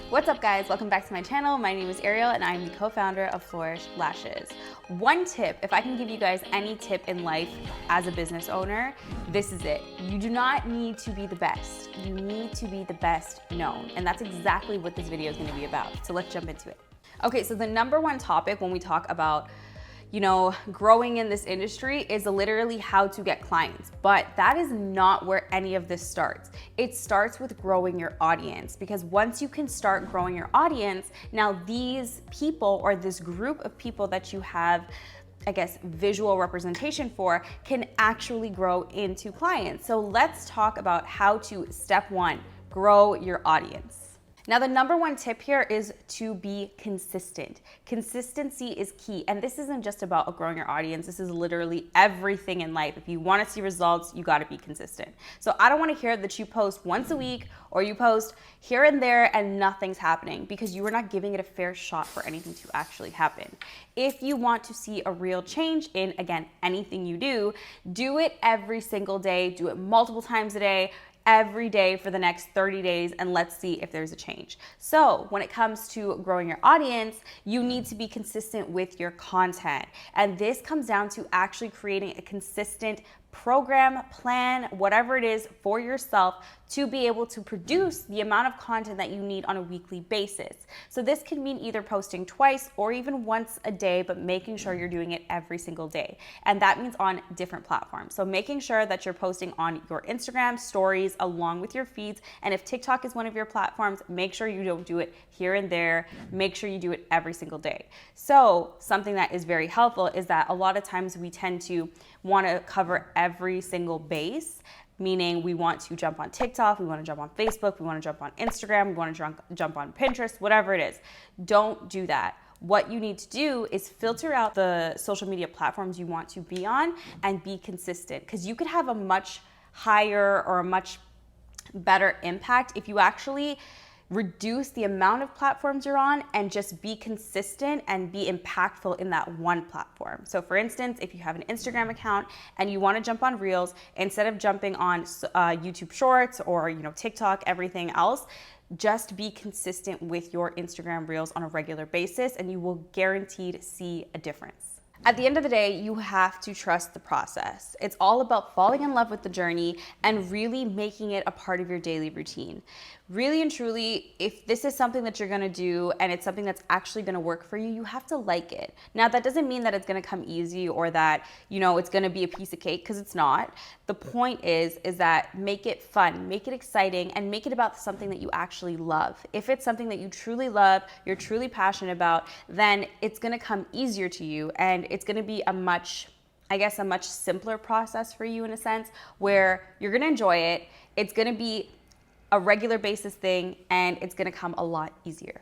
What's up guys, welcome back to my channel. My name is Ariel and I'm the co-founder of Flourish Lashes. One tip, if I can give you guys any tip in life as a business owner, this is it. You do not need to be the best. You need to be the best known. And that's exactly what this video is gonna be about. So let's jump into it. Okay, so the number one topic when we talk about growing in this industry is literally how to get clients. But that is not where any of this starts. It starts with growing your audience, because once you can start growing your audience, now these people or this group of people that you have, I guess, visual representation for can actually grow into clients. So let's talk about how to, step one, grow your audience. Now, the number one tip here is to be consistent. Consistency is key. And this isn't just about growing your audience. This is literally everything in life. If you want to see results, you got to be consistent. So I don't want to hear that you post once a week or you post here and there and nothing's happening, because you are not giving it a fair shot for anything to actually happen. If you want to see a real change in, again, anything you do it every single day, do it multiple times a day, every day for the next 30 days, and let's see if there's a change. So when it comes to growing your audience, you need to be consistent with your content. And this comes down to actually creating a consistent program, plan, whatever it is for yourself to be able to produce the amount of content that you need on a weekly basis. So this can mean either posting twice or even once a day, but making sure you're doing it every single day. And that means on different platforms. So making sure that you're posting on your Instagram stories along with your feeds. And if TikTok is one of your platforms, make sure you don't do it here and there. Make sure you do it every single day. So something that is very helpful is that a lot of times we tend to want to cover every single base, meaning we want to jump on TikTok, we want to jump on Facebook, we want to jump on Instagram, we want to jump on Pinterest, whatever it is. Don't do that. What you need to do is filter out the social media platforms you want to be on and be consistent, because you could have a much higher or a much better impact if you actually reduce the amount of platforms you're on and just be consistent and be impactful in that one platform. So for instance, if you have an Instagram account and you want to jump on Reels, instead of jumping on YouTube Shorts or TikTok, everything else, just be consistent with your Instagram Reels on a regular basis and you will guaranteed see a difference. At the end of the day, you have to trust the process. It's all about falling in love with the journey and really making it a part of your daily routine. Really and truly, if this is something that you're gonna do and it's something that's actually gonna work for you, you have to like it. Now, that doesn't mean that it's gonna come easy or that, it's gonna be a piece of cake, because it's not. The point is that make it fun, make it exciting, and make it about something that you actually love. If it's something that you truly love, you're truly passionate about, then it's gonna come easier to you, and it's gonna be a much simpler process for you in a sense, where you're gonna enjoy it, it's gonna be a regular basis thing, and it's gonna come a lot easier.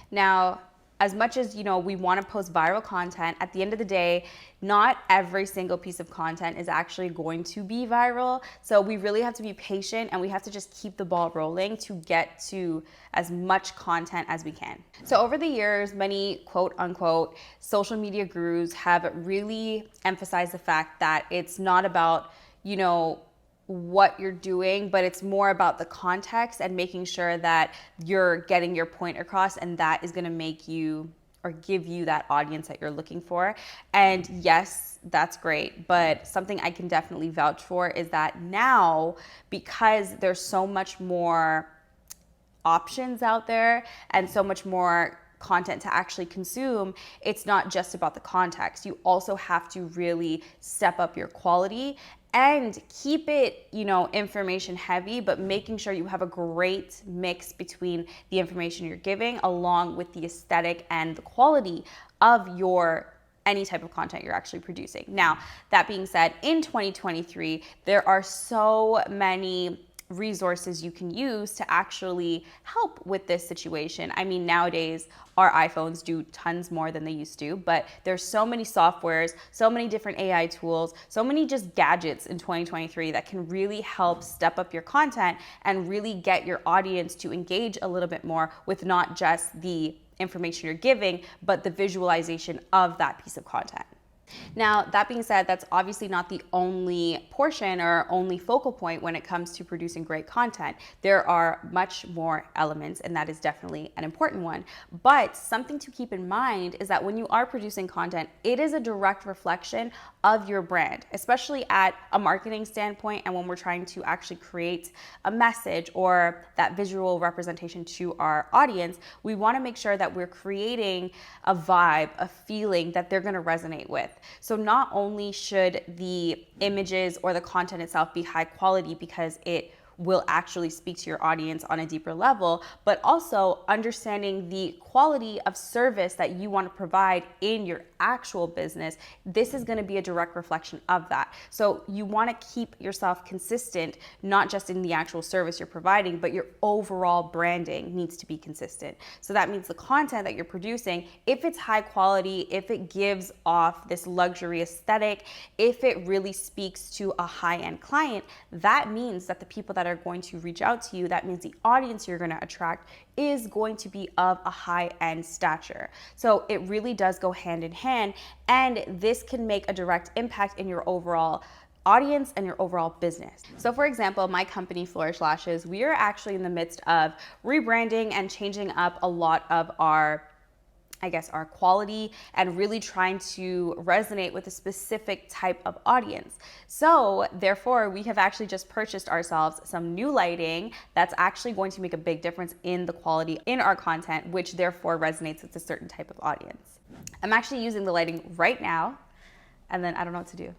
Now, as much as we want to post viral content, at the end of the day, not every single piece of content is actually going to be viral. So we really have to be patient, and we have to just keep the ball rolling to get to as much content as we can. So over the years, many quote unquote social media gurus have really emphasized the fact that it's not about, what you're doing, but it's more about the context and making sure that you're getting your point across, and that is going to make you or give you that audience that you're looking for. And yes, that's great, but something I can definitely vouch for is that now, because there's so much more options out there and so much more content to actually consume, it's not just about the context. You also have to really step up your quality and keep it, information heavy, but making sure you have a great mix between the information you're giving along with the aesthetic and the quality of any type of content you're actually producing. Now, that being said, in 2023, there are so many resources you can use to actually help with this situation. I mean, nowadays our iPhones do tons more than they used to, but there's so many softwares, so many different AI tools, so many just gadgets in 2023 that can really help step up your content and really get your audience to engage a little bit more with not just the information you're giving, but the visualization of that piece of content. Now, that being said, that's obviously not the only portion or only focal point when it comes to producing great content. There are much more elements, and that is definitely an important one. But something to keep in mind is that when you are producing content, it is a direct reflection of your brand, especially at a marketing standpoint and when we're trying to actually create a message or that visual representation to our audience. We want to make sure that we're creating a vibe, a feeling that they're going to resonate with. So not only should the images or the content itself be high quality because it will actually speak to your audience on a deeper level, but also understanding the quality of service that you want to provide in your actual business. This is going to be a direct reflection of that. So you want to keep yourself consistent, not just in the actual service you're providing, but your overall branding needs to be consistent. So that means the content that you're producing, if it's high quality, if it gives off this luxury aesthetic, if it really speaks to a high-end client, that means that the people that are going to reach out to you, that means the audience you're going to attract is going to be of a high-end stature. So it really does go hand in hand, and this can make a direct impact in your overall audience and your overall business. So for example, my company Flourish Lashes, we are actually in the midst of rebranding and changing up a lot of our quality and really trying to resonate with a specific type of audience. So therefore, we have actually just purchased ourselves some new lighting that's actually going to make a big difference in the quality in our content, which therefore resonates with a certain type of audience. I'm actually using the lighting right now, and then I don't know what to do.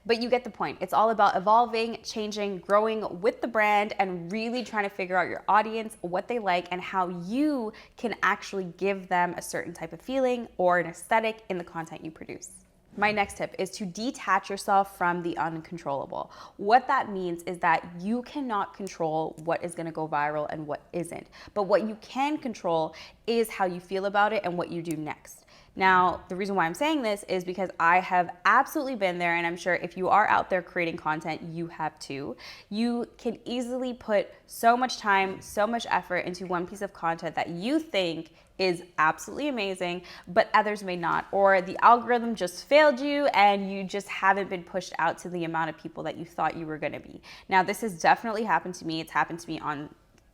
But you get the point. It's all about evolving, changing, growing with the brand, and really trying to figure out your audience, what they like, and how you can actually give them a certain type of feeling or an aesthetic in the content you produce. My next tip is to detach yourself from the uncontrollable. What that means is that you cannot control what is going to go viral and what isn't. But what you can control is how you feel about it and what you do next. Now, the reason why I'm saying this is because I have absolutely been there, and I'm sure if you are out there creating content, you have too. You can easily put so much time, so much effort into one piece of content that you think is absolutely amazing, but others may not, or the algorithm just failed you and you just haven't been pushed out to the amount of people that you thought you were gonna be. Now, this has definitely happened to me. It's happened to me on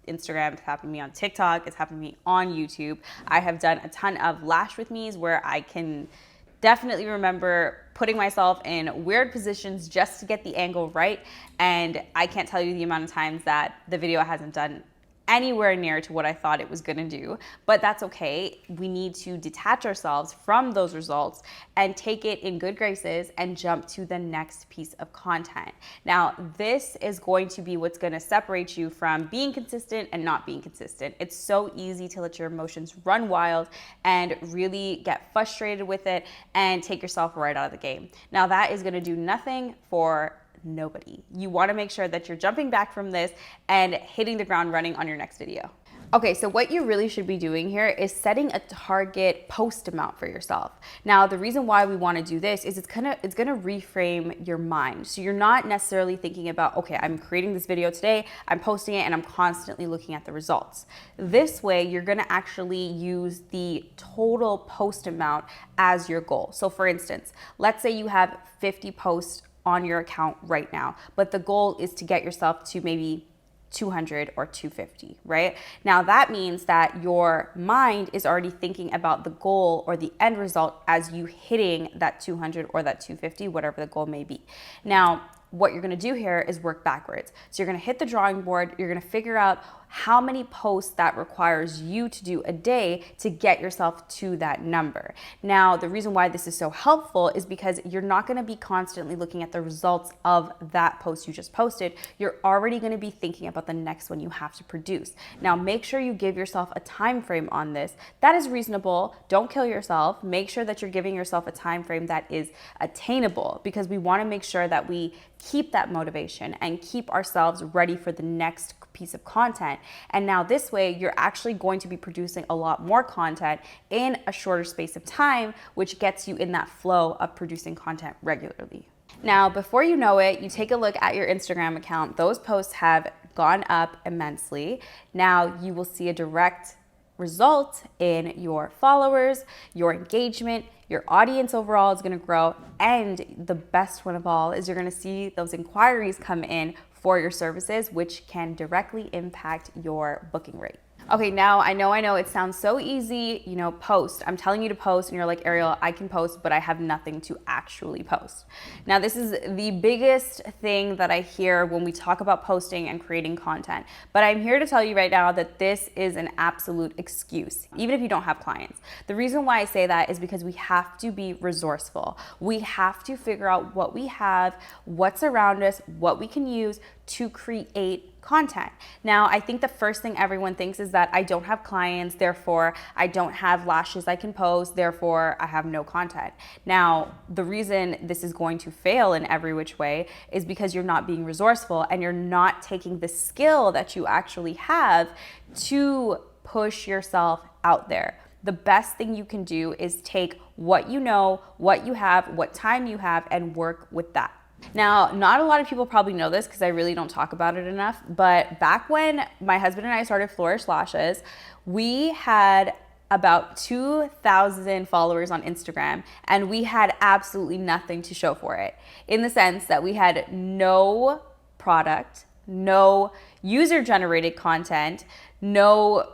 Instagram, it's happened to me on TikTok, it's happened to me on YouTube. I have done a ton of lash with me's where I can definitely remember putting myself in weird positions just to get the angle right. And I can't tell you the amount of times that the video hasn't done anywhere near to what I thought it was gonna do, but that's okay. We need to detach ourselves from those results and take it in good graces and jump to the next piece of content. Now, this is going to be what's gonna separate you from being consistent and not being consistent. It's so easy to let your emotions run wild and really get frustrated with it and take yourself right out of the game. Now, that is gonna do nothing for nobody. You want to make sure that you're jumping back from this and hitting the ground running on your next video. Okay, so what you really should be doing here is setting a target post amount for yourself. Now, the reason why we want to do this is it's gonna reframe your mind. So you're not necessarily thinking about, okay, I'm creating this video today, I'm posting it, and I'm constantly looking at the results. This way, you're gonna actually use the total post amount as your goal. So for instance, let's say you have 50 posts on your account right now, but the goal is to get yourself to maybe 200 or 250, right? Now that means that your mind is already thinking about the goal or the end result as you hitting that 200 or that 250, whatever the goal may be. Now, what you're gonna do here is work backwards. So you're gonna hit the drawing board, you're gonna figure out how many posts that requires you to do a day to get yourself to that number. Now, the reason why this is so helpful is because you're not gonna be constantly looking at the results of that post you just posted. You're already gonna be thinking about the next one you have to produce. Now, make sure you give yourself a time frame on this. That is reasonable. Don't kill yourself. Make sure that you're giving yourself a time frame that is attainable, because we wanna make sure that we keep that motivation and keep ourselves ready for the next piece of content. And now this way, you're actually going to be producing a lot more content in a shorter space of time, which gets you in that flow of producing content regularly. Now, before you know it, you take a look at your Instagram account. Those posts have gone up immensely. Now you will see a direct result in your followers, your engagement, your audience overall is gonna grow, and the best one of all is you're gonna see those inquiries come in for your services, which can directly impact your booking rate. Okay, now I know it sounds so easy, post. I'm telling you to post and you're like, Ariel, I can post, but I have nothing to actually post. Now, this is the biggest thing that I hear when we talk about posting and creating content. But I'm here to tell you right now that this is an absolute excuse, even if you don't have clients. The reason why I say that is because we have to be resourceful. We have to figure out what we have, what's around us, what we can use to create content. Now, I think the first thing everyone thinks is that I don't have clients, therefore I don't have lashes I can post, therefore I have no content. Now, the reason this is going to fail in every which way is because you're not being resourceful and you're not taking the skill that you actually have to push yourself out there. The best thing you can do is take what you know, what you have, what time you have, and work with that. Now, not a lot of people probably know this because I really don't talk about it enough, but back when my husband and I started Flourish Lashes, we had about 2,000 followers on Instagram, and we had absolutely nothing to show for it, in the sense that we had no product, no user-generated content, no,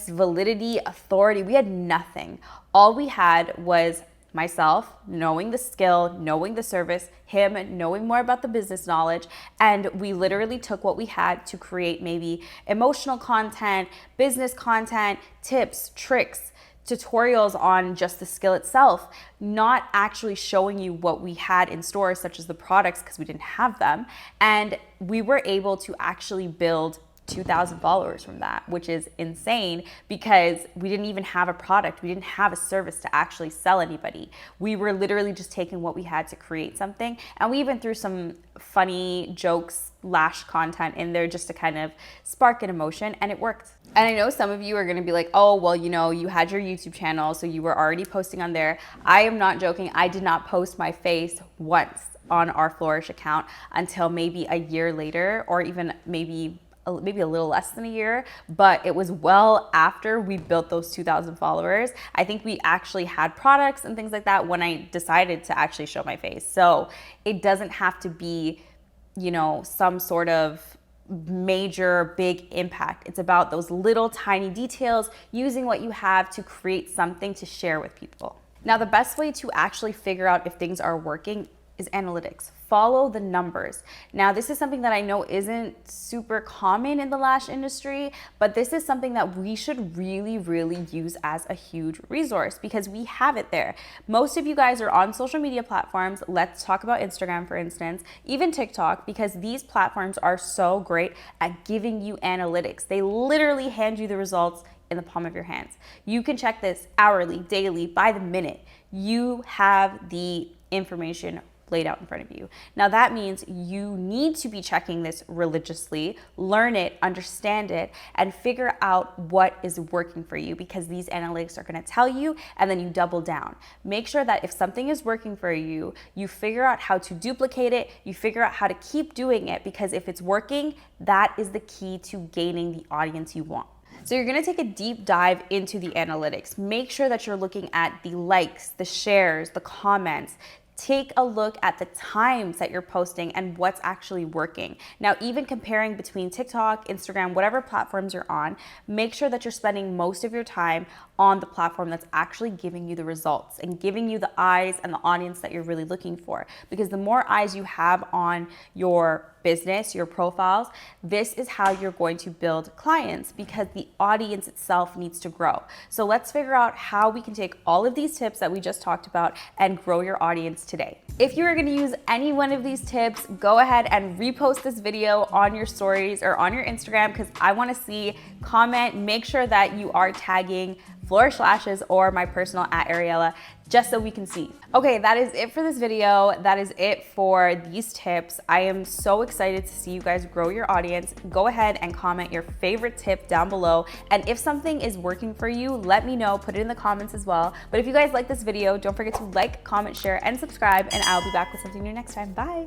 validity, authority. We had nothing. All we had was myself knowing the skill, knowing the service, him knowing more about the business knowledge, and we literally took what we had to create maybe emotional content, business content, tips, tricks, tutorials on just the skill itself, not actually showing you what we had in store, such as the products, because we didn't have them. And we were able to actually build 2,000 followers from that, which is insane because we didn't even have a product. We didn't have a service to actually sell anybody. We were literally just taking what we had to create something. And we even threw some funny jokes, lash content in there just to kind of spark an emotion, and it worked. And I know some of you are gonna be like, oh, well, you had your YouTube channel, so you were already posting on there. I am not joking. I did not post my face once on our Flourish account until maybe a year later, or even maybe a little less than a year, but it was well after we built those 2,000 followers. I think we actually had products and things like that when I decided to actually show my face. So it doesn't have to be, some sort of major big impact. It's about those little tiny details, using what you have to create something to share with people. Now, the best way to actually figure out if things are working is analytics. Follow the numbers. Now, this is something that I know isn't super common in the lash industry, but this is something that we should really, really use as a huge resource because we have it there. Most of you guys are on social media platforms. Let's talk about Instagram, for instance, even TikTok, because these platforms are so great at giving you analytics. They literally hand you the results in the palm of your hands. You can check this hourly, daily, by the minute. You have the information laid out in front of you. Now that means you need to be checking this religiously, learn it, understand it, and figure out what is working for you, because these analytics are going to tell you, and then you double down. Make sure that if something is working for you, you figure out how to duplicate it, you figure out how to keep doing it, because if it's working, that is the key to gaining the audience you want. So you're gonna take a deep dive into the analytics. Make sure that you're looking at the likes, the shares, the comments. Take a look at the times that you're posting and what's actually working. Now, even comparing between TikTok, Instagram, whatever platforms you're on, make sure that you're spending most of your time on the platform that's actually giving you the results and giving you the eyes and the audience that you're really looking for. Because the more eyes you have on your business, your profiles, this is how you're going to build clients, because the audience itself needs to grow. So let's figure out how we can take all of these tips that we just talked about and grow your audience today. If you are going to use any one of these tips, go ahead and repost this video on your stories or on your Instagram, because I want to see, comment, make sure that you are tagging Flourish Lashes or my personal @Ariella, just so we can see. Okay, that is it for this video. That is it for these tips. I am so excited to see you guys grow your audience. Go ahead and comment your favorite tip down below. And if something is working for you, let me know, put it in the comments as well. But if you guys like this video, don't forget to like, comment, share, and subscribe, and I'll be back with something new next time. Bye.